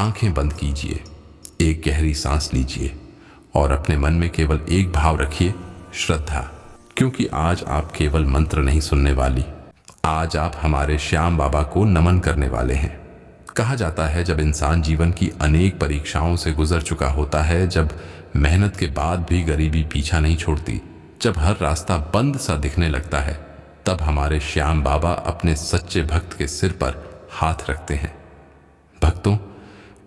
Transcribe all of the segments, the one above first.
आंखें बंद कीजिए, एक गहरी सांस लीजिए और अपने मन में केवल एक भाव रखिए, श्रद्धा। क्योंकि आज आप केवल मंत्र नहीं सुनने वाली, आज आप हमारे श्याम बाबा को नमन करने वाले हैं। कहा जाता है जब इंसान जीवन की अनेक परीक्षाओं से गुजर चुका होता है, जब मेहनत के बाद भी गरीबी पीछा नहीं छोड़ती, जब हर रास्ता बंद सा दिखने लगता है, तब हमारे श्याम बाबा अपने सच्चे भक्त के सिर पर हाथ रखते हैं। भक्तों,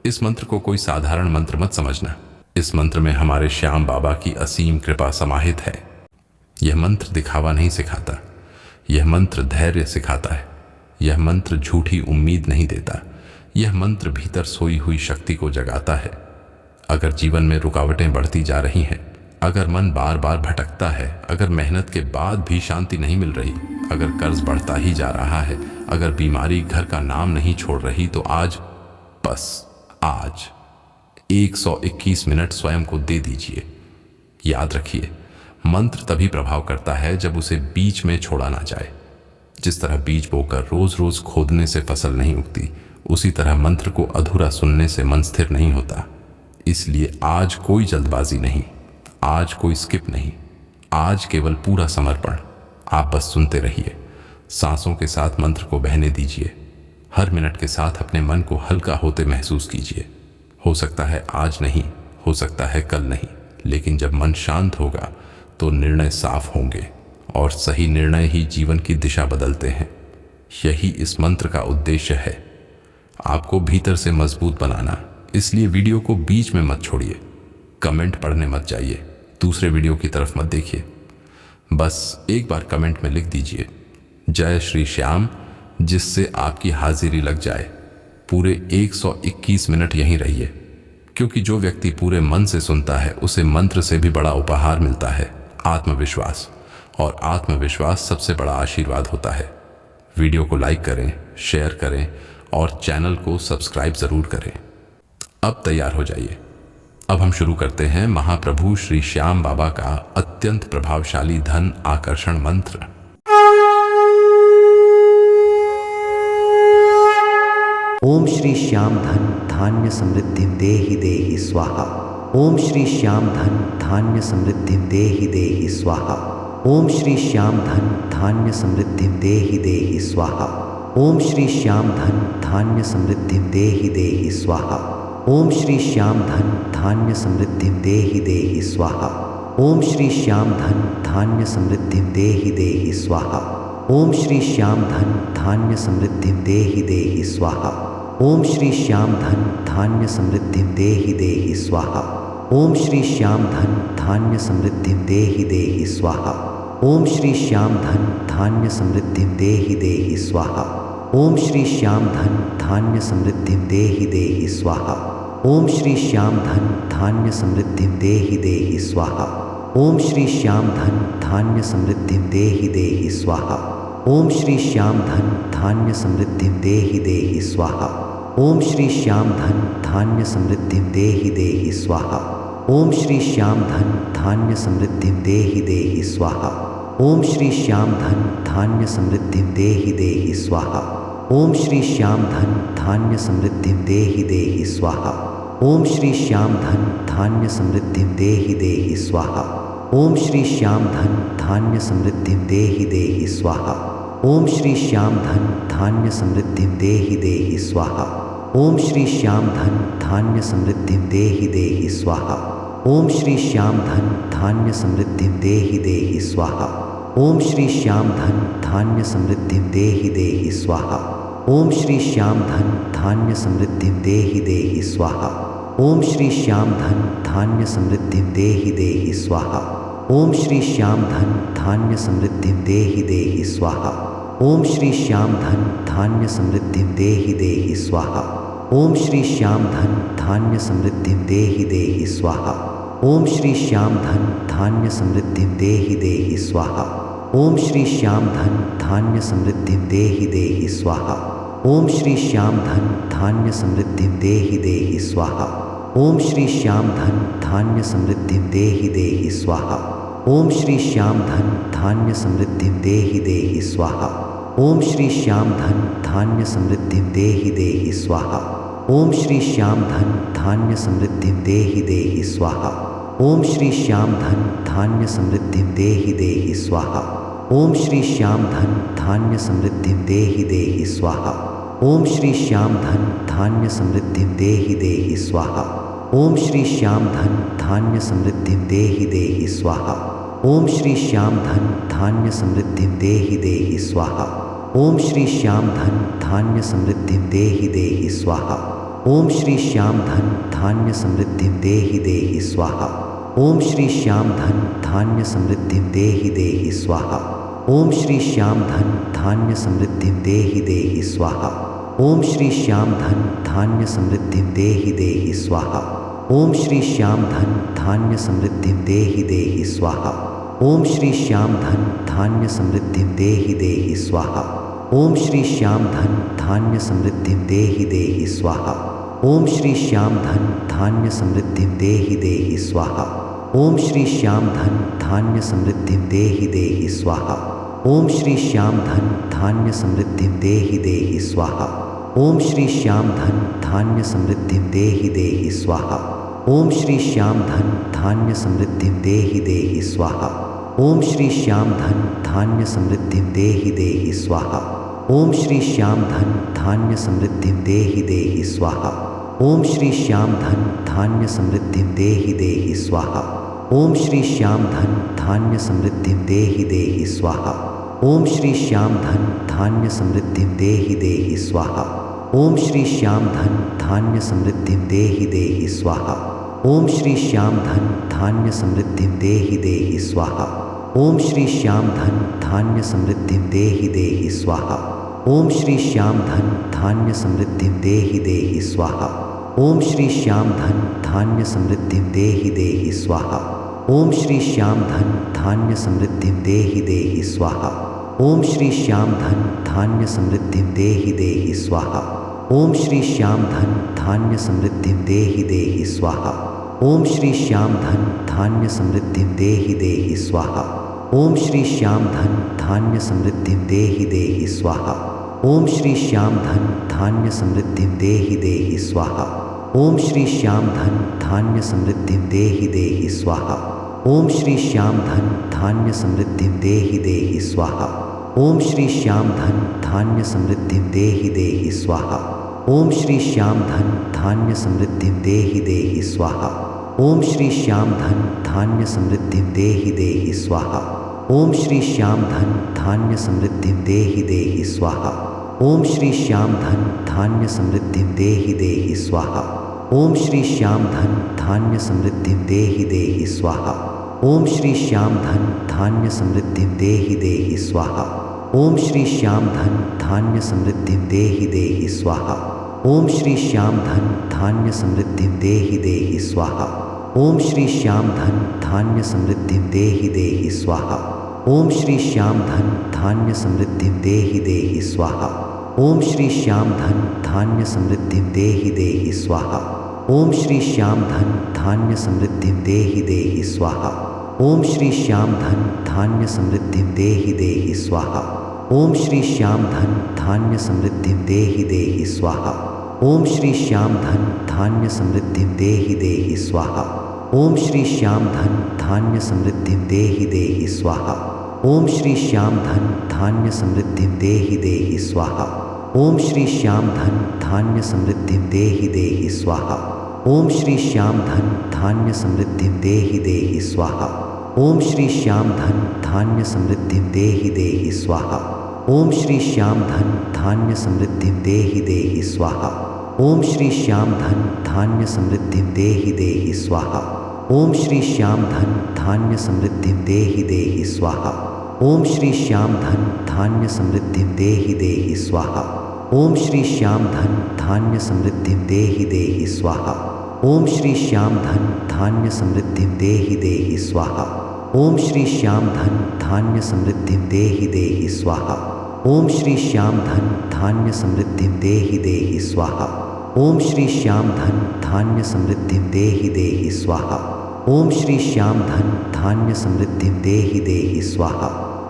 इस मंत्र को कोई साधारण मंत्र मत समझना। इस मंत्र में हमारे श्याम बाबा की असीम कृपा समाहित है। यह मंत्र दिखावा नहीं सिखाता, यह मंत्र धैर्य सिखाता है। यह मंत्र झूठी उम्मीद नहीं देता, यह मंत्र भीतर सोई हुई शक्ति को जगाता है। अगर जीवन में रुकावटें बढ़ती जा रही हैं, अगर मन बार बार भटकता है, अगर मेहनत के बाद भी शांति नहीं मिल रही, अगर कर्ज बढ़ता ही जा रहा है, अगर बीमारी घर का नाम नहीं छोड़ रही, तो आज, बस आज 121 मिनट स्वयं को दे दीजिए। याद रखिए, मंत्र तभी प्रभाव करता है जब उसे बीच में छोड़ा ना जाए। जिस तरह बीज बोकर रोज रोज खोदने से फसल नहीं उगती, उसी तरह मंत्र को अधूरा सुनने से मन स्थिर नहीं होता। इसलिए आज कोई जल्दबाजी नहीं, आज कोई स्किप नहीं, आज केवल पूरा समर्पण। आप बस सुनते रहिए, सांसों के साथ मंत्र को बहने दीजिए। हर मिनट के साथ अपने मन को हल्का होते महसूस कीजिए। हो सकता है आज नहीं, हो सकता है कल नहीं, लेकिन जब मन शांत होगा तो निर्णय साफ होंगे, और सही निर्णय ही जीवन की दिशा बदलते हैं। यही इस मंत्र का उद्देश्य है, आपको भीतर से मजबूत बनाना। इसलिए वीडियो को बीच में मत छोड़िए, कमेंट पढ़ने मत जाइए, दूसरे वीडियो की तरफ मत देखिए। बस एक बार कमेंट में लिख दीजिए, जय श्री श्याम, जिससे आपकी हाजिरी लग जाए। पूरे 121 मिनट यहीं रहिए, क्योंकि जो व्यक्ति पूरे मन से सुनता है, उसे मंत्र से भी बड़ा उपहार मिलता है, आत्मविश्वास। और आत्मविश्वास सबसे बड़ा आशीर्वाद होता है। वीडियो को लाइक करें, शेयर करें और चैनल को सब्सक्राइब जरूर करें। अब तैयार हो जाइए, अब हम शुरू करते हैं महाप्रभु श्री श्याम बाबा का अत्यंत प्रभावशाली धन आकर्षण मंत्र। ओम श्री श्याम धन धान्य समृद्धि देहि देहि स्वाहा। ओम श्री श्याम धन धान्य समृद्धि देहि देहि स्वाहा। ओम श्री श्याम धन धान्य समृद्धि देहि देहि स्वाहा। ओम श्री श्याम धन धान्य समृद्धि देहि देहि स्वाहा। ओम श्री श्याम धन धान्य समृद्धि देहि देहि स्वाहा। ओम श्री श्याम धन धान्य समृद्धि देहि देहि स्वाहा। ओम श्री श्याम धन धान्य समृद्धि देहि देहि स्वाहा। ओम श्री श्याम धन धान्य समृद्धि देहि देहि स्वाहा। ओम श्री श्याम धन धान्य समृद्धि देहि देहि स्वाहा। ओम श्री श्याम धन धान्य समृद्धि देहि देहि स्वाहा। ओम श्री श्याम धन धान्य समृद्धि देहि देहि स्वाहा। ओम श्री श्याम धन धान्य समृद्धि देहि देहि स्वाहा। ओम श्री श्याम धन धान्य समृद्धि देहि देहि स्वाहा। ओम श्री श्याम धन धान्य समृद्धि देहि देहि स्वाहा। ओम श्री श्याम धन धान्य समृद्धि देहि देहि स्वाहा। ओम श्री श्याम धन धान्य समृद्धि देहि देहि स्वाहा। ओम श्री श्याम धन धान्य समृद्धि देहि देहि स्वाहा। ओम श्री श्याम धन धान्य समृद्धि देहि देहि स्वाहा। ओम श्री श्याम धन धान्य समृद्धि देहि देहि स्वाहा। ओम श्री श्याम धन धान्य समृद्धि देहि देहि स्वाहा। ओम श्री श्याम धन धान्य समृद्धि देहि देहि स्वाहा। ओम श्री श्याम धन धान्य समृद्धि देहि देहि स्वाहा। ओम श्री श्याम धन धान्य समृद्धि देहि देहि स्वाहा। ओम श्री श्याम धन धान्य समृद्धि देहि देहि स्वाहा। ओम श्री श्याम धन धान्य समृद्धि देहि देहि स्वाहा। ओम श्री श्याम धन धान्य समृद्धि देहि देहि स्वाहा। ओम श्री श्याम धन धान्य समृद्धि देहि देहि स्वाहा। ओम श्री श्याम धन धान्य समृद्धि देहि देहि स्वाहा। ओम श्री श्याम धन धान्य समृद्धि देहि देहि स्वाहा। ओम श्री श्याम धन धान्य समृद्धि देहि देहि स्वाहा। ओम श्री श्याम धन धान्य समृद्धि देहि देहि स्वाहा। ओम श्री श्याम धन धान्य समृद्धि देहि देहि स्वाहा। ओम श्री श्याम धन धान्य समृद्धि देहि देहि स्वाहा। ओम श्री श्याम धन धान्य समृद्धि देहि देहि स्वाहा। ओम श्री श्याम धन धान्य समृद्धि देहि देहि स्वाहा। ओम श्री श्याम धन धान्य समृद्धिं देहि स्वाहा। ओम श्री श्याम धन धान्य समृद्धिं देहि स्वाहा। ओम श्री श्याम धन धान्य समृद्धिं देहि स्वाहा। ओम श्री श्याम धन धान्य समृद्धिं देहि स्वाहा। ओम श्री श्याम धन धान्य समृद्धिं देहि स्वाहा। ओम श्री श्याम धन धान्य समृद्धिं देहि स्वाहा। ओम श्री श्याम धन धान्य समृद्धिं देहि स्वाहा। ओम श्री श्याम धन धान्य समृद्धिं देहि स्वाहा। ओम श्री श्याम धन धान्य समृद्धिं देहि स्वाहा। ओम श्री श्याम धन धान्य समृद्धिं देहि स्वाहा। ओम श्री श्याम धन धान्य समृद्धिं देहि स्वाहा। ओम श्री श्याम धन धान्य समृद्धिं देहि स्वाहा। ओम श्री श्याम धन धान्य समृद्धिं देहि स्वाहा। ओम श्री श्याम धन धान्य समृद्धिं देहि स्वाहा। ओम श्री श्याम धन धान्य समृद्धिं देहि स्वाहा। ओम श्री श्याम धन धान्य समृद्धिं देहि स्वाहा। ओम श्री श्याम धन धान्य समृद्धिं देहि स्वाहा। ओम श्री श्याम धन धान्य समृद्धिं देहि स्वाहा। ओम श्री श्याम धन धान्य समृद्धिं देहि स्वाहा। ओम श्री श्याम धन धान्य समृद्धिं देहि स्वाहा। ओम श्री श्याम धन धान्य समृद्धिं देहि स्वाहा। ओम श्री श्याम धन धान्य समृद्धिं देहि स्वाहा। ओम श्री श्याम धन धान्य समृद्धिं देहि स्वाहा। ओम श्री श्याम धन धान्य समृद्धिं देहि स्वाहा। ओम श्री श्याम धन धान्य समृद्धिं देहि स्वाहा। ओम श्री श्याम धन धान्य समृद्धिं देहि स्वाहा। ओम श्री श्याम धन धान्य समृद्धिं देहि स्वाहा। ओम श्री श्याम धन धान्य समृद्धिं देहि स्वाहा। ओम श्री श्याम धन धान्य समृद्धिं देहि स्वाहा। ओम श्री श्याम धन धान्य समृद्धिं देहि स्वाहा। ओम श्री श्याम धन धान्य समृद्धिं देहि स्वाहा। ओम श्री श्याम धन धान्य समृद्धिं देहि स्वाहा। ओम श्री श्याम धन धान्य समृद्धिं देहि स्वाहा। ओम श्री श्याम धन धान्य समृद्धिं देहि स्वाहा। ओम श्री श्याम धन धान्य समृद्धिं देहि स्वाहा। ओम श्री श्याम धन धान्य समृद्धिं देहि स्वाहा। ओम श्री श्याम धन धान्य समृद्धिं देहि स्वाहा। ओम श्री श्याम धन धान्य समृद्धिं देहि स्वाहा। ओम श्री श्याम धन धान्य समृद्धिं देहि स्वाहा। ओम श्री श्याम धन धान्य समृद्धिं देहि स्वाहा। ओम श्री श्याम धन धान्य समृद्धिं देहि स्वाहा। ओम श्री श्याम धन धान्य समृद्धिं देहि स्वाहा। ओम श्री श्याम धन धान्य समृद्धिं देहि स्वाहा। ओम श्री श्याम धन धान्य समृद्धिं देहि स्वाहा। ओम श्री श्याम धन धान्य समृद्धिं देहि स्वाहा। ओम श्री श्याम धन धान्य समृद्धिं देहि स्वाहा। ओम श्री श्याम धन धान्य समृद्धिं देहि स्वाहा। ओम श्री श्याम धन धान्य समृद्धिं देहि स्वाहा। ओम श्री श्याम धन धान्य समृद्धिं देहि स्वाहा। ओम श्री श्याम धन धान्य समृद्धिं देहि स्वाहा। ओम श्री श्याम धन धान्य समृद्धिं देहि स्वाहा। ओम श्री श्याम धन धान्य समृद्धिं देहि स्वाहा। ओम श्री श्याम धन धान्य समृद्धिं देहि स्वाहा। ओम श्री श्याम धन धान्य समृद्धिं देहि स्वाहा। ओम श्री श्याम धन धान्य समृद्धिं देहि स्वाहा। ओम श्री श्याम धन धान्य समृद्धिं देहि स्वाहा। ओम श्री श्याम धन धान्य समृद्धिं देहि स्वाहा। ओम श्री श्याम धन धान्य समृद्धिं देहि स्वाहा। ओम श्री श्याम धन धान्य समृद्धिं देहि स्वाहा। ओम श्री श्याम धन धान्य समृद्धिं देहि स्वाहा। ओम श्री श्याम धन धान्य समृद्धिं देहि स्वाहा। ओम श्री श्याम धन धान्य समृद्धिं देहि स्वाहा। ओम श्री श्याम धन धान्य समृद्धिं देहि स्वाहा। ओम श्री श्याम धन धान्य समृद्धिं देहि स्वाहा। ओम श्री श्याम धन धान्य समृद्धिं देहि स्वाहा। ओम श्री श्याम धन धान्य समृद्धिं देहि स्वाहा। ओम श्री श्याम धन धान्य समृद्धिं देहि स्वाहा। ओम श्री श्याम धन धान्य समृद्धिं देहि स्वाहा।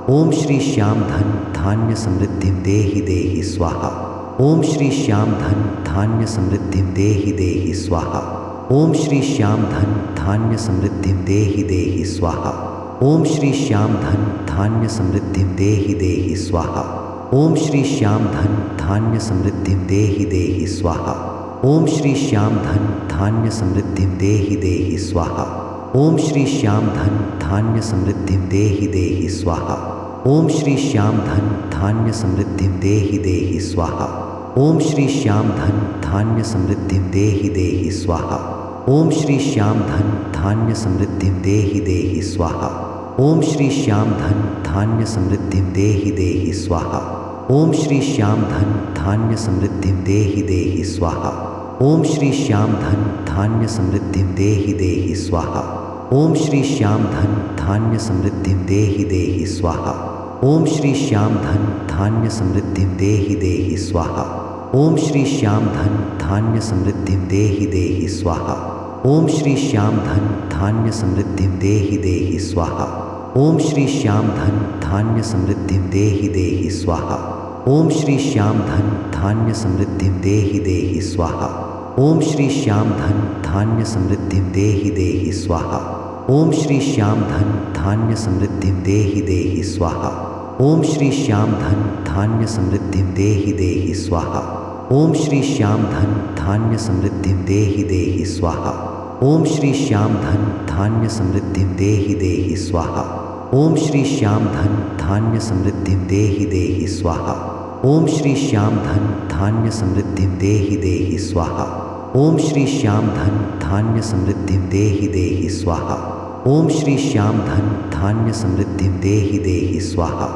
ओम श्री श्याम धन धान्य समृद्धिं देहि स्वाहा। ओम श्री श्याम धन धान्य समृद्धिं देहि स्वाहा। ओम श्री श्याम धन धान्य समृद्धिं देहि स्वाहा। ओम श्री श्याम धन धान्य समृद्धिं देहि स्वाहा। ओम श्री श्याम धन धान्य समृद्धिं देहि स्वाहा। ओम श्री श्याम धन धान्य समृद्धिं देहि स्वाहा। ओम श्री श्याम धन धान्य समृद्धिं देहि स्वाहा। ओम श्री श्याम धन धान्य समृद्धिं देहि स्वाहा। ओम श्री श्याम धन धान्य समृद्धिं देहि स्वाहा। ओम श्री श्याम धन धान्य समृद्धिं देहि स्वाहा। ओम श्री श्याम धन धान्य समृद्धिं देहि स्वाहा। ओम श्री श्याम धन धान्य समृद्धिं देहि स्वाहा। ओम श्री श्याम धन धान्य समृद्धिं देहि स्वाहा। ओम श्री श्याम धन धान्य समृद्धिं देहि स्वाहा। ओम श्री श्याम धन धान्य समृद्धिं देहि स्वाहा। ओम श्री श्याम धन धान्य समृद्धिं देहि स्वाहा। ओम श्री श्याम धन धान्य समृद्धिं देहि स्वाहा। ओम श्री श्याम धन धान्य समृद्धिं देहि स्वाहा। ओम श्री श्याम धन धान्य समृद्धिं देहि स्वाहा। ओम श्री श्याम धन धान्य समृद्धिं देहि स्वाहा। ओम श्री श्याम धन धान्य समृद्धिं देहि स्वाहा। ओम श्री श्याम धन धान्य समृद्धिं देहि स्वाहा। ओम श्री श्याम धन धान्य समृद्धिं देहि स्वाहा। ओम श्री श्याम धन धान्य समृद्धिं देहि स्वाहा। ओम श्री श्याम धन धान्य समृद्धिं देहि स्वाहा। ओम श्री श्याम धन धान्य समृद्धिं देहि स्वाहा। ओम श्री श्याम धन धान्य समृद्धिं देहि स्वाहा। ओम श्री श्याम धन धान्य समृद्धिं देहि स्वाहा।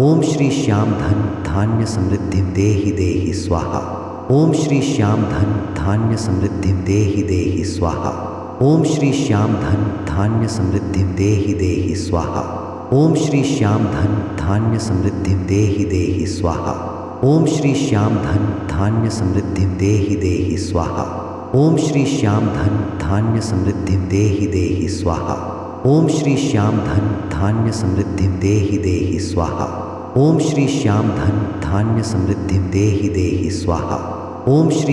ओम श्री श्याम धन धान्य समृद्धिं देहि स्वाहा। ओम श्री श्याम धन धान्य समृद्धिं देहि स्वाहा। ओम श्री श्याम धन धान्य समृद्धिं देहि स्वाहा। ओम श्री श्याम धन धान्य समृद्धिं देहि स्वाहा। ओम श्री श्याम धन धान्य समृद्धिं देहि स्वाहा। ओम श्री श्याम धन धान्य समृद्धिं देहि स्वाहा। ओम श्री श्याम धन धान्य समृद्धिं देहि स्वाहा। ओम श्री श्याम धन धान्य समृद्धिं देहि स्वाहा। ओम श्री श्याम धन धान्य समृद्धिं देहि स्वाहा। ओम श्री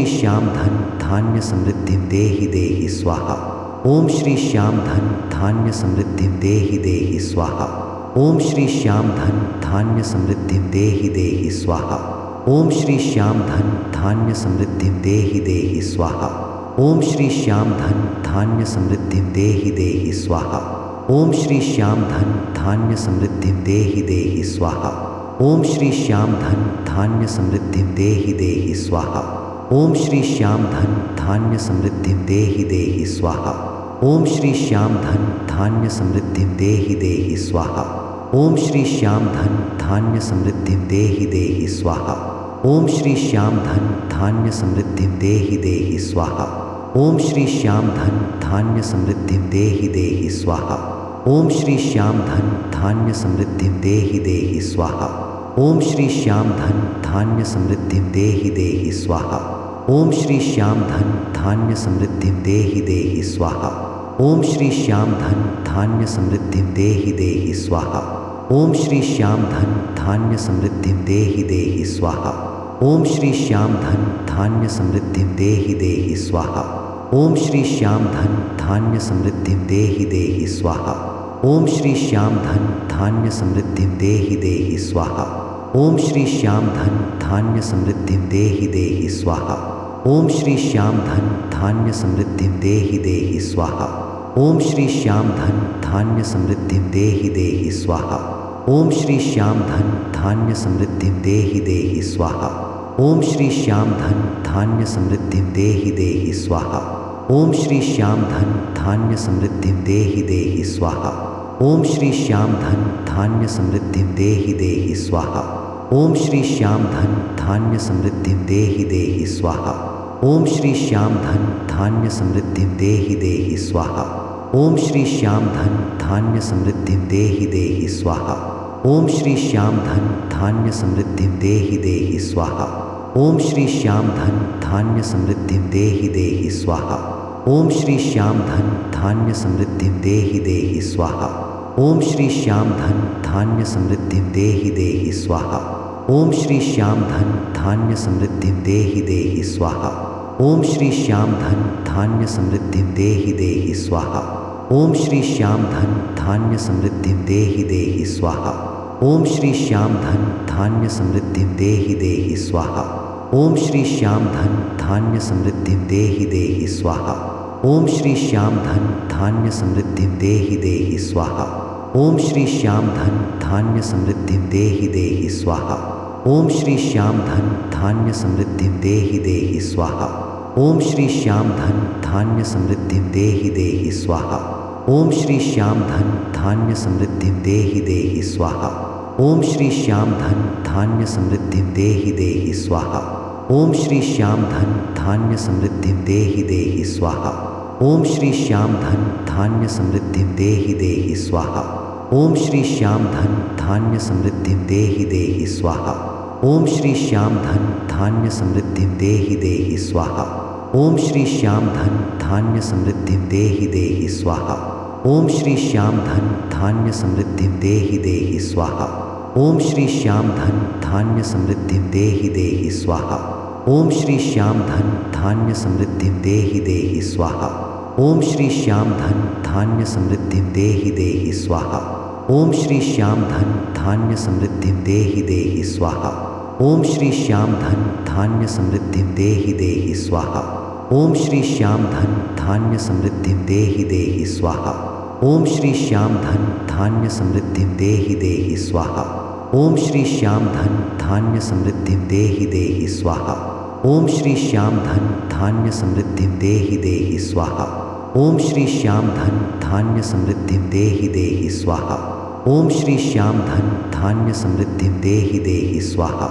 श्याम धन धान्य समृद्धिं देहि स्वाहा। ओम श्री श्याम धन धान्य समृद्धिं देहि स्वाहा। ओम श्री श्याम धन धान्य समृद्धिं देहि स्वाहा। ओम श्री श्याम धन धान्य समृद्धिं देहि स्वाहा। ओम श्री श्याम धन धान्य समृद्धिं देहि स्वाहा। ओम श्री श्याम धन धान्य समृद्धिं देहि स्वाहा। ओम श्री श्याम धन धान्य समृद्धिं देहि स्वाहा। ओम श्री श्याम धन धान्य समृद्धिं देहि स्वाहा। ओम श्री श्याम धन धान्य समृद्धिं देहि स्वाहा। ओम श्री श्याम धन धान्य समृद्धिं देहि स्वाहा। ओम श्री श्याम धन धान्य समृद्धिं देहि स्वाहा। ओम श्री श्याम धन धान्य समृद्धिं देहि स्वाहा। ओम श्री श्याम धन धान्य समृद्धिं देहि स्वाहा। ओम श्री श्याम धन धान्य समृद्धिं देहि स्वाहा। ओम श्री श्याम धन धान्य समृद्धिं देहि स्वाहा। ओम श्री श्याम धन धान्य समृद्धिं देहि स्वाहा। ओम श्री श्याम धन धान्य समृद्धिं देहि स्वाहा। ओम श्री श्याम धन धान्य समृद्धिं देहि स्वाहा। ओम श्री श्याम धन धान्य समृद्धिं देहि स्वाहा। ओम श्री श्याम धन धान्य समृद्धिं देहि स्वाहा। ओम श्री श्याम धन धान्य समृद्धिं देहि स्वाहा। ओम श्री श्याम धन धान्य समृद्धिं देहि स्वाहा। ओम श्री श्याम धन धान्य समृद्धिं देहि स्वाहा। ओम श्री श्याम धन धान्य समृद्धिं देहि स्वाहा। ओम श्री श्याम धन धान्य समृद्धिं देहि स्वाहा। ओम श्री श्याम धन धान्य समृद्धिं देहि स्वाहा। ओम श्री श्याम धन धान्य समृद्धिं देहि स्वाहा। ओम श्री श्याम धन धान्य समृद्धिं देहि स्वाहा। ओम श्री श्याम धन धान्य समृद्धिं देहि स्वाहा। ओम श्री श्याम धन धान्य समृद्धिं देहि स्वाहा। ओम श्री श्याम धन धान्य समृद्धिं देहि स्वाहा। ओम श्री श्याम धन धान्य समृद्धिं देहि स्वाहा। ओम श्री श्याम धन धान्य समृद्धिं देहि स्वाहा। ओम श्री श्याम धन धान्य समृद्धिं देहि स्वाहा। ओम श्री श्याम धन धान्य समृद्धिं देहि स्वाहा। ओम श्री श्याम धन धान्य समृद्धिं देहि स्वाहा। ओम श्री श्याम धन धान्य समृद्धिं देहि स्वाहा। ओम श्री श्याम धन धान्य समृद्धिं देहि स्वाहा। ओम श्री श्याम धन धान्य समृद्धिं देहि स्वाहा। ओम श्री श्याम धन धान्य समृद्धिं देहि स्वाहा। ओम श्री श्याम धन धान्य समृद्धिं देहि स्वाहा। ओम श्री श्याम धन धान्य समृद्धिं देहि स्वाहा। ओम श्री श्याम धन धान्य समृद्धिं देहि स्वाहा। ओम श्री श्याम धन धान्य समृद्धिं देहि स्वाहा। ओम श्री श्याम धन धान्य समृद्धिं देहि स्वाहा। ओम श्री श्याम धन धान्य समृद्धिं देहि स्वाहा। ओम श्री श्याम धन धान्य समृद्धिं देहि स्वाहा। ओम श्री श्याम धन धान्य समृद्धिं देहि स्वाहा। ओम श्री श्याम धन धान्य समृद्धिं देहि स्वाहा। ओम श्री श्याम धन धान्य समृद्धिं देहि स्वाहा। ओम श्री श्याम धन धान्य समृद्धिं देहि स्वाहा। ओम श्री श्याम धन धान्य समृद्धिं देहि स्वाहा। ओम श्री श्याम धन धान्य समृद्धिं देहि स्वाहा। ओम श्री श्याम धन धान्य समृद्धिं देहि स्वाहा। ओम श्री श्याम धन धान्य समृद्धिं देहि स्वाहा। ओम श्री श्याम धन धान्य समृद्धिं देहि स्वाहा। ओम श्री श्याम धन धान्य समृद्धिं देहि स्वाहा। ओम श्री श्याम धन धान्य समृद्धिं देहि स्वाहा। ओम श्री श्याम धन धान्य समृद्धिं देहि स्वाहा। ओम श्री श्याम धन धान्य समृद्धिं देहि स्वाहा। ओम श्री श्याम धन धान्य समृद्धिं देहि स्वाहा। ओम श्री श्याम धन धान्य समृद्धिं देहि स्वाहा। ओम श्री श्याम धन धान्य समृद्धिं देहि स्वाहा।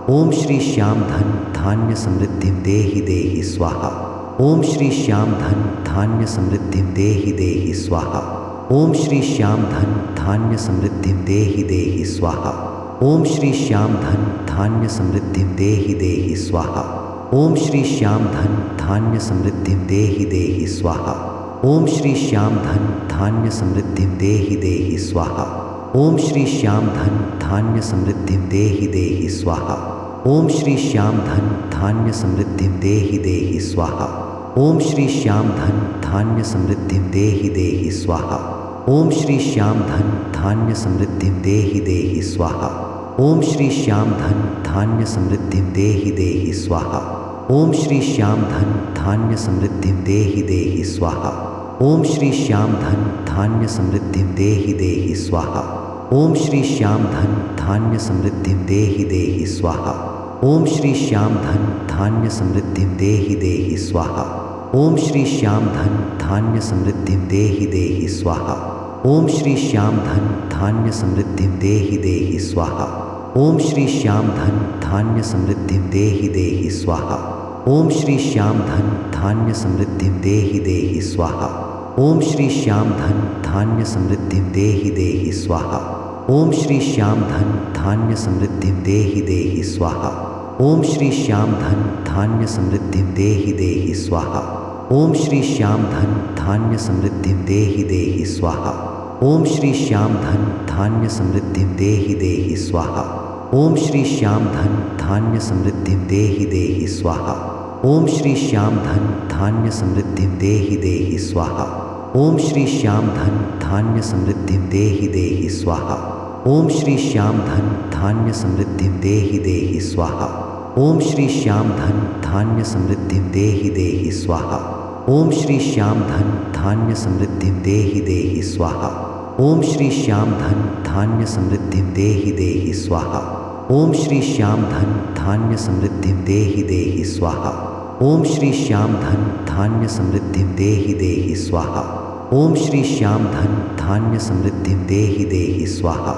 ओम श्री श्याम धन धान्य समृद्धिं देहि स्वाहा। ओम श्री श्याम धन धान्य समृद्धिं देहि स्वाहा। ओम श्री श्याम धन धान्य समृद्धिं देहि स्वाहा। ओम श्री श्याम धन धान्य समृद्धिं देहि स्वाहा। ओम श्री श्याम धन धान्य समृद्धिं देहि स्वाहा। ओम श्री श्याम धन धान्य समृद्धिं देहि स्वाहा। ओम श्री श्याम धन धान्य समृद्धिं देहि स्वाहा। ओम श्री श्याम धन धान्य समृद्धिं देहि स्वाहा। ओम श्री श्याम धन धान्य समृद्धिं देहि स्वाहा। ओम श्री श्याम धन धान्य समृद्धिं देहि स्वाहा। ओम श्री श्याम धन धान्य समृद्धिं देहि स्वाहा। ओम श्री श्याम धन धान्य समृद्धिं देहि स्वाहा। ओम श्री श्याम धन धान्य समृद्धिं देहि स्वाहा। ओम श्री श्याम धन धान्य समृद्धिं देहि स्वाहा। ओम श्री श्याम धन धान्य समृद्धिं देहि स्वाहा। ओम श्री श्याम धन धान्य समृद्धिं देहि स्वाहा। ओम श्री श्याम धन धान्य समृद्धिं देहि स्वाहा। ओम श्री श्याम धन धान्य समृद्धिं देहि स्वाहा। ओम श्री श्याम धन धान्य समृद्धिं देहि स्वाहा। ओम श्री श्याम धन धान्य समृद्धिं देहि स्वाहा। ओम श्री श्याम धन धान्य समृद्धिं देहि स्वाहा। ओम श्री श्याम धन धान्य समृद्धिं देहि स्वाहा। ओम श्री श्याम धन धान्य समृद्धिं देहि स्वाहा। ओम श्री श्याम धन धान्य समृद्धिं देहि स्वाहा। ओम श्री श्याम धन धान्य समृद्धिं देहि स्वाहा। ओम श्री श्याम धन धान्य समृद्धिं देहि स्वाहा। ओम श्री श्याम धन धान्य समृद्धिं देहि स्वाहा। ओम श्री श्याम धन धान्य समृद्धिं देहि स्वाहा। ओम श्री श्याम धन धान्य समृद्धिं देहि स्वाहा। ओम श्री श्याम धन धान्य समृद्धिं देहि स्वाहा। ओम श्री श्याम धन धान्य समृद्धिं देहि स्वाहा। ओम श्री श्याम धन धान्य समृद्धिं देहि स्वाहा। ओम श्री श्याम धन धान्य समृद्धिं देहि स्वाहा।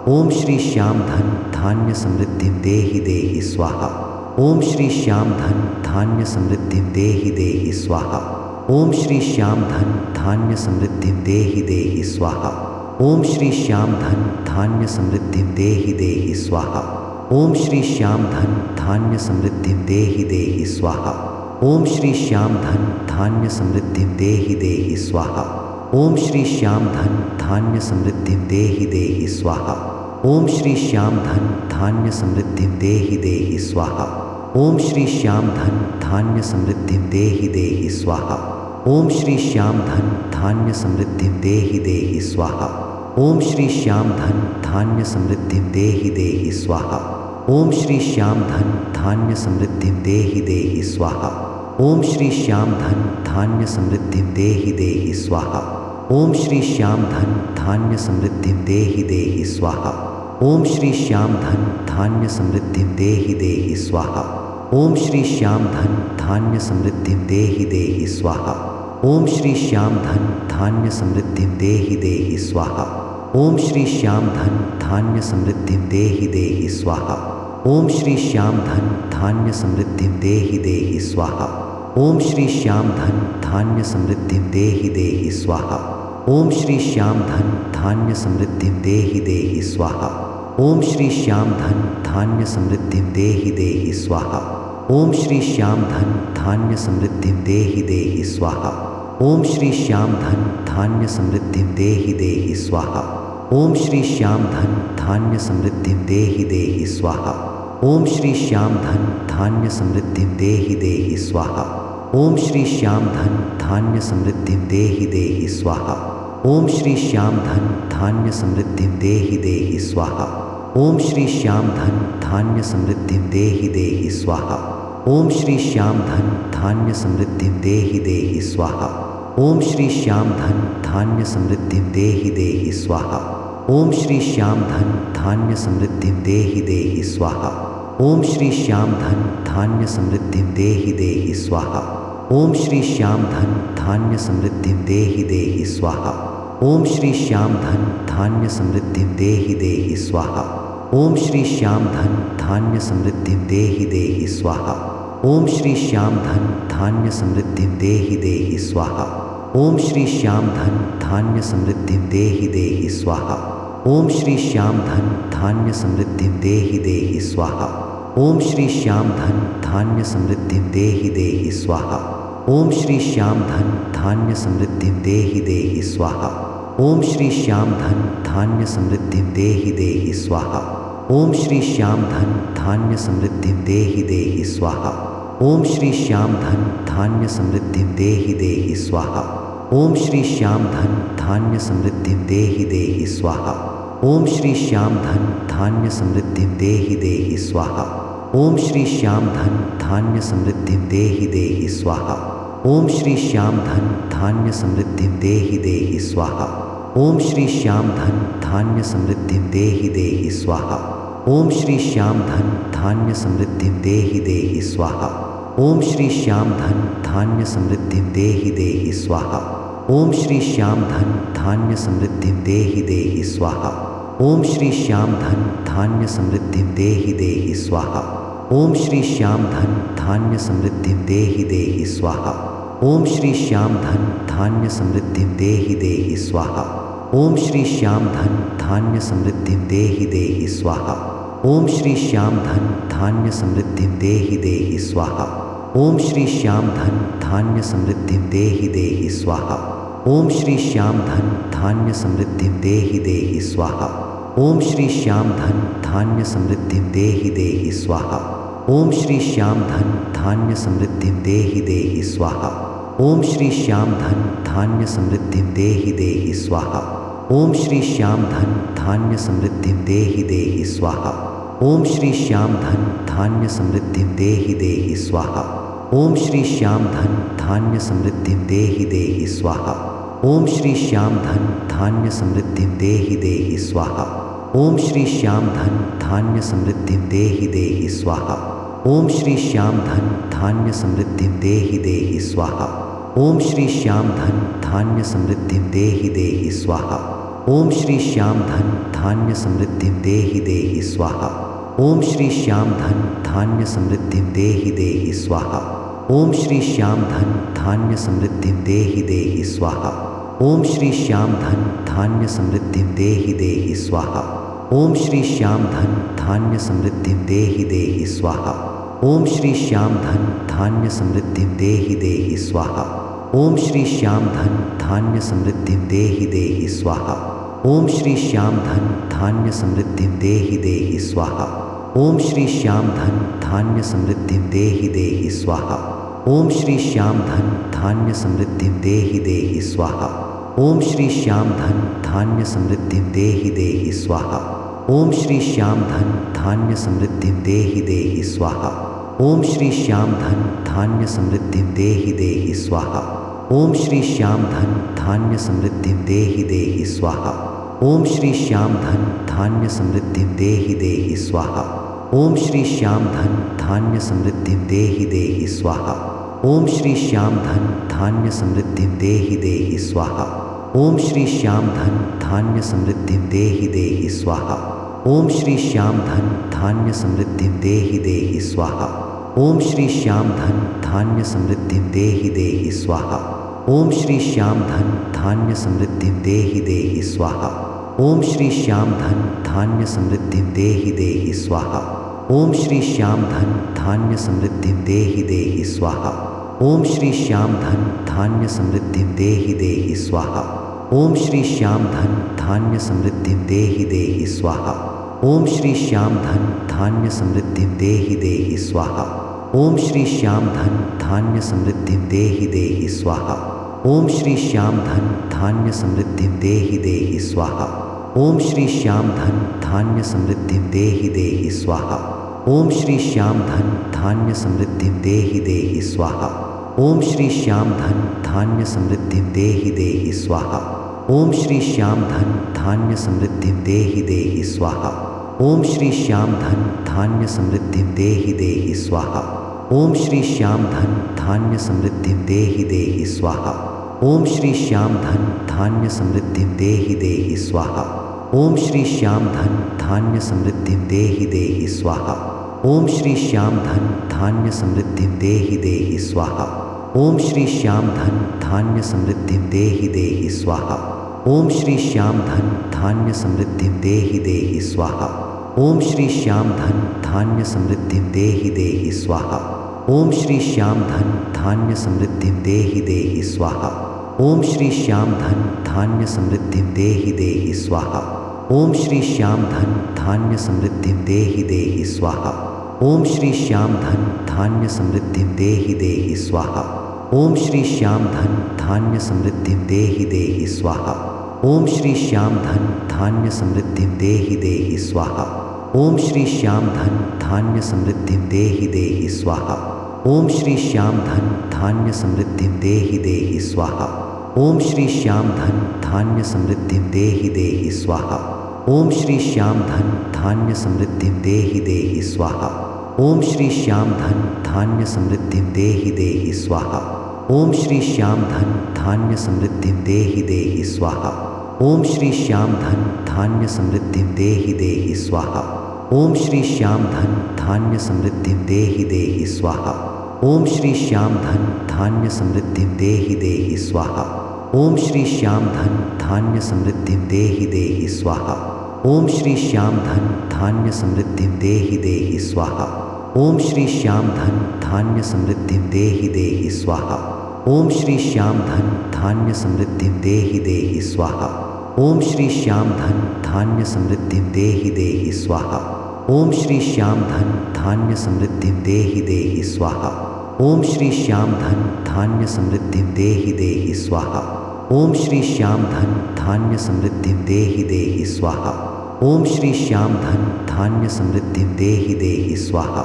ओम श्री श्याम धन धान्य समृद्धिं देहि स्वाहा। ओम श्री श्याम धन धान्य समृद्धिं देहि स्वाहा। ओम श्री श्याम धन धान्य समृद्धिं देहि स्वाहा। ओम श्री श्याम धन धान्य समृद्धिं देहि स्वाहा। ओम श्री श्याम धन धान्य समृद्धिं देहि स्वाहा। ओम श्री श्याम धन धान्य समृद्धिं देहि स्वाहा। ओम श्री श्याम धन धान्य समृद्धिं देहि स्वाहा। ओम श्री श्याम धन धान्य समृद्धिं देहि स्वाहा। ओम श्री श्याम धन धान्य समृद्धिं देहि स्वाहा। ओम श्री श्याम धन धान्य समृद्धिं देहि स्वाहा। ओम श्री श्याम धन धान्य समृद्धिं देहि स्वाहा। ओम श्री श्याम धन धान्य समृद्धिं देहि स्वाहा। ओम श्री श्याम धन धान्य समृद्धिं देहि स्वाहा। ओम श्री श्याम धन धान्य समृद्धिं देहि स्वाहा। ओम श्री श्याम धन धान्य समृद्धिं देहि स्वाहा। ओम श्री श्याम धन धान्य समृद्धिं देहि स्वाहा। ओम श्री श्याम धन धान्य समृद्धिं देहि स्वाहा। ओम श्री श्याम धन धान्य समृद्धिं देहि स्वाहा। ओम श्री श्याम धन धान्य समृद्धिं देहि स्वाहा। ओम श्री श्याम धन धान्य समृद्धिं देहि स्वाहा। ओम श्री श्याम धन धान्य समृद्धिं देहि स्वाहा। ओम श्री श्याम धन धान्य समृद्धिं देहि स्वाहा। ओम श्री श्याम धन धान्य समृद्धिं देहि स्वाहा। ओम श्री श्याम धन धान्य समृद्धिं देहि स्वाहा। ओम श्री श्याम धन धान्य समृद्धिं देहि स्वाहा। ओम श्री श्याम धन धान्य समृद्धिं देहि स्वाहा। ओम श्री श्याम धन धान्य समृद्धिं देहि स्वाहा। ओम श्री श्याम धन धान्य समृद्धिं देहि स्वाहा। ओम श्री श्याम धन धान्य समृद्धिं देहि स्वाहा। ओम श्री श्याम धन धान्य समृद्धिं देहि स्वाहा। ओम श्री श्याम धन धान्य समृद्धिं देहि स्वाहा। ओम श्री श्याम धन धान्य समृद्धिं देहि स्वाहा। ओम श्री श्याम धन धान्य समृद्धिं देहि स्वाहा। ओम श्री श्याम धन धान्य समृद्धिं देहि स्वाहा। ओम श्री श्याम धन धान्य समृद्धिं देहि स्वाहा। ओम श्री श्याम धन धान्य समृद्धिं देहि स्वाहा। ओम श्री श्याम धन धान्य समृद्धिं देहि स्वाहा। ओम श्री श्याम धन धान्य समृद्धिं देहि स्वाहा। ओम श्री श्याम धन धान्य समृद्धिं देहि स्वाहा। ओम श्री श्याम धन धान्य समृद्धिं देहि स्वाहा। ओम श्री श्याम धन धान्य समृद्धिं देहि स्वाहा। ओम श्री श्याम धन धान्य समृद्धिं देहि स्वाहा। ओम श्री श्याम धन धान्य समृद्धिं देहि स्वाहा। ओम श्री श्याम धन धान्य समृद्धिं देहि स्वाहा। ओम श्री श्याम धन धान्य समृद्धिं देहि स्वाहा। ओम श्री श्याम धन धान्य समृद्धिं देहि स्वाहा। ओम श्री श्याम धन धान्य समृद्धिं देहि स्वाहा। ओम श्री श्याम धन धान्य समृद्धिं देहि स्वाहा। ओम श्री श्याम धन धान्य समृद्धिं देहि स्वाहा। ओम श्री श्याम धन धान्य समृद्धिं देहि स्वाहा। ओम श्री श्याम धन धान्य समृद्धिं देहि स्वाहा। ओम श्री श्याम धन धान्य समृद्धिं देहि स्वाहा। ओम श्री श्याम धन धान्य समृद्धिं देहि स्वाहा। ओम श्री श्याम धन धान्य समृद्धिं देहि स्वाहा। ओम श्री श्याम धन धान्य समृद्धिं देहि स्वाहा। ओम श्री श्याम धन धान्य समृद्धिं देहि स्वाहा। ओम श्री श्याम धन धान्य समृद्धिं देहि स्वाहा। ओम श्री श्याम धन धान्य समृद्धिं देहि स्वाहा। ओम श्री श्याम धन धान्य समृद्धिं देहि स्वाहा। ओम श्री श्याम धन धान्य समृद्धिं देहि स्वाहा। ओम श्री श्याम धन धान्य समृद्धिं देहि स्वाहा। ओम श्री श्याम धन धान्य समृद्धिं देहि स्वाहा। ओम श्री श्याम धन धान्य समृद्धिं देहि स्वाहा। ओम श्री श्याम धन धान्य समृद्धिं देहि स्वाहा। ओम श्री श्याम धन धान्य समृद्धिं देहि स्वाहा। ओम श्री श्याम धन धान्य समृद्धिं देहि स्वाहा। ओम श्री श्याम धन धान्य समृद्धिं देहि स्वाहा। ओम श्री श्याम धन धान्य समृद्धिं देहि स्वाहा। ओम श्री श्याम धन धान्य समृद्धिं देहि स्वाहा। ओम श्री श्याम धन धान्य समृद्धिं देहि स्वाहा। ओम श्री श्याम धन धान्य समृद्धिं देहि स्वाहा। ओम श्री श्याम धन धान्य समृद्धिं देहि स्वाहा। ओम श्री श्याम धन धान्य समृद्धिं देहि स्वाहा। ओम श्री श्याम धन धान्य समृद्धिं देहि स्वाहा। ओम श्री श्याम धन धान्य समृद्धिं देहि स्वाहा। ओम श्री श्याम धन धान्य समृद्धिं देहि स्वाहा। ओम श्री श्याम धन धान्य समृद्धिं देहि स्वाहा। ओम श्री श्याम धन धान्य समृद्धिं देहि स्वाहा। ओम श्री श्याम धन धान्य समृद्धिं देहि स्वाहा। ओम श्री श्याम धन धान्य समृद्धिं देहि स्वाहा। ओम श्री श्याम धन धान्य समृद्धिं देहि स्वाहा। ओम श्री श्याम धन धान्य समृद्धिं देहि स्वाहा। ओम श्री श्याम धन धान्य समृद्धिं देहि स्वाहा। ओम श्री श्याम धन धान्य समृद्धिं देहि स्वाहा। ओम श्री श्याम धन धान्य समृद्धिं देहि स्वाहा। ओम श्री श्याम धन धान्य समृद्धिं देहि स्वाहा। ओम श्री श्याम धन धान्य समृद्धिं देहि स्वाहा। ओम श्री श्याम धन धान्य समृद्धिं देहि स्वाहा। ओम श्री श्याम धन धान्य समृद्धिं देहि स्वाहा। ओम श्री श्याम धन धान्य समृद्धिं देहि स्वाहा। ओम श्री श्याम धन धान्य समृद्धिं देहि स्वाहा। ओम श्री श्याम धन धान्य समृद्धिं देहि स्वाहा। ओम श्री श्याम धन धान्य समृद्धिं देहि स्वाहा। ओम श्री श्याम धन धान्य समृद्धिं देहि स्वाहा। ओम श्री श्याम धन धान्य समृद्धिं देहि स्वाहा। ओम श्री श्याम धन धान्य समृद्धिं देहि स्वाहा। ओम श्री श्याम धन धान्य समृद्धिं देहि स्वाहा। ओम श्री श्याम धन धान्य समृद्धिं देहि स्वाहा। ओम श्री श्याम धन धान्य समृद्धिं देहि स्वाहा। ओम श्री श्याम धन धान्य समृद्धिं देहि स्वाहा। ओम श्री श्याम धन धान्य समृद्धिं देहि स्वाहा। ओम श्री श्याम धन धान्य समृद्धिं देहि स्वाहा। ओम श्री श्याम धन धान्य समृद्धिं देहि स्वाहा। ओम श्री श्याम धन धान्य समृद्धिं देहि स्वाहा। ओम श्री श्याम धन धान्य समृद्धिं देहि स्वाहा। ओम श्री श्याम धन धान्य समृद्धिं देहि स्वाहा। ओम श्री श्याम धन धान्य समृद्धिं देहि स्वाहा। ओम श्री श्याम धन धान्य समृद्धिं देहि स्वाहा। ओम श्री श्याम धन धान्य समृद्धिं देहि स्वाहा। ओम श्री श्याम धन धान्य समृद्धिं देहि स्वाहा। ओम श्री श्याम धन धान्य समृद्धिं देहि स्वाहा। ओम श्री श्याम धन धान्य समृद्धिं देहि स्वाहा। ओम श्री श्याम धन धान्य समृद्धिं देहि स्वाहा। ओम श्री श्याम धन धान्य समृद्धिं देहि स्वाहा। ओम श्री श्याम धन धान्य समृद्धिं देहि स्वाहा। ओम श्री श्याम धन धान्य समृद्धिं देहि स्वाहा। ओम श्री श्याम धन धान्य समृद्धिं देहि स्वाहा। ओम श्री श्याम धन धान्य समृद्धिं देहि स्वाहा। ओम श्री श्याम धन धान्य समृद्धिं देहि स्वाहा। ओम श्री श्याम धन धान्य समृद्धिं देहि स्वाहा। ओम श्री श्याम धन धान्य समृद्धिं देहि स्वाहा। ओम श्री श्याम धन धान्य समृद्धिं देहि स्वाहा। ओम श्री श्याम धन धान्य समृद्धिं देहि स्वाहा। ओम श्री श्याम धन धान्य समृद्धिं देहि स्वाहा। ओम श्री श्याम धन धान्य समृद्धिं देहि स्वाहा। ओम श्री श्याम धन धान्य समृद्धिं देहि स्वाहा। ओम श्री श्याम धन धान्य समृद्धिं देहि स्वाहा। ओम श्री श्याम धन धान्य समृद्धिं देहि स्वाहा। ओम श्री श्याम धन धान्य समृद्धिं देहि स्वाहा। ओम श्री श्याम धन धान्य समृद्धिं देहि स्वाहा। ओम श्री श्याम धन धान्य समृद्धिं देहि स्वाहा। ओम श्री श्याम धन धान्य समृद्धिं देहि स्वाहा। ओम श्री श्याम धन धान्य समृद्धिं देहि स्वाहा।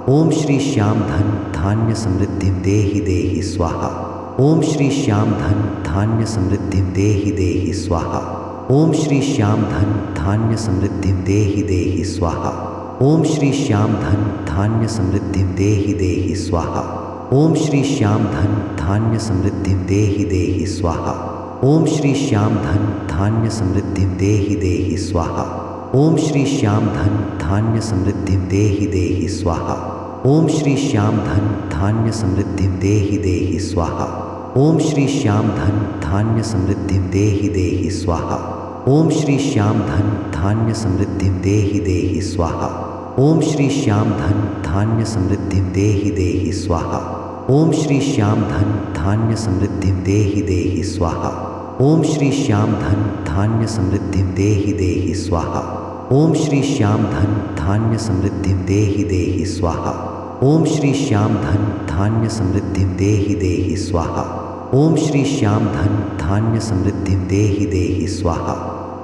ओम श्री श्याम धन धान्य समृद्धिं देहि स्वाहा। ओम श्री श्याम धन धान्य समृद्धिं देहि स्वाहा। ओम श्री श्याम धन धान्य समृद्धिं देहि स्वाहा। ओम श्री श्याम धन धान्य समृद्धिं देहि स्वाहा। ओम श्री श्याम धन धान्य समृद्धिं देहि स्वाहा। ओम श्री श्याम धन धान्य समृद्धिं देहि स्वाहा। ओम श्री श्याम धन धान्य समृद्धिं देहि स्वाहा। ओम श्री श्याम धन धान्य समृद्धिं देहि स्वाहा। ओम श्री श्याम धन धान्य समृद्धिं देहि स्वाहा। ओम श्री श्याम धन धान्य समृद्धिं देहि स्वाहा। ओम श्री श्याम धन धान्य समृद्धिं देहि स्वाहा। ओम श्री श्याम धन धान्य समृद्धिं देहि स्वाहा। ओम श्री श्याम धन धान्य समृद्धिं देहि स्वाहा। ओम श्री श्याम धन धान्य समृद्धिं देहि स्वाहा। ओम श्री श्याम धन धान्य समृद्धिं देहि स्वाहा। ओम श्री श्याम धन धान्य समृद्धिं देहि स्वाहा।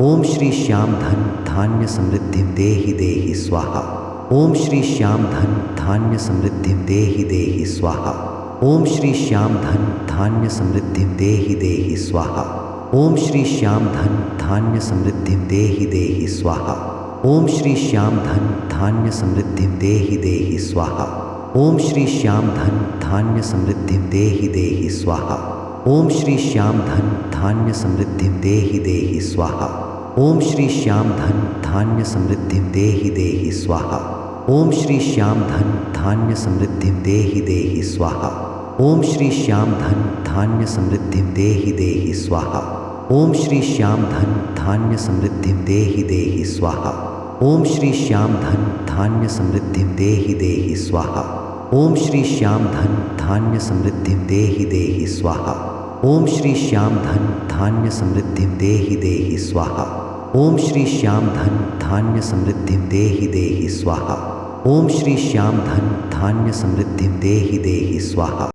ओम श्री श्याम धन धान्य समृद्धिं देहि स्वाहा। ओम श्री श्याम धन धान्य समृद्धिं देहि स्वाहा। ओम श्री श्याम धन धान्य समृद्धिं देहि स्वाहा। ओम श्री श्याम धन धान्य समृद्धिं देहि स्वाहा। ओम श्री श्याम धन धान्य समृद्धिं देहि स्वाहा। ओम श्री श्याम धन धान्य समृद्धिं देहि स्वाहा। ओम श्री श्याम धन धान्य समृद्धिं देहि स्वाहा। ओम श्री श्याम धन धान्य समृद्धिं देहि स्वाहा। ओम श्री श्याम धन धान्य समृद्धिं देहि स्वाहा। ओम श्री श्याम धन धान्य समृद्धिं देहि स्वाहा। ओम श्री श्याम धन धान्य समृद्धिं देहि स्वाहा। ओम श्री श्याम धन धान्य समृद्धिं देहि स्वाहा। ओम श्री श्याम धन धान्य समृद्धिं देहि स्वाहा। ओम श्री श्याम धन धान्य समृद्धिं देहि स्वाहा। ओम श्री श्याम धन धान्य समृद्धिं देहि स्वाहा। ओम श्री श्याम धन धान्य समृद्धिं देहि स्वाहा।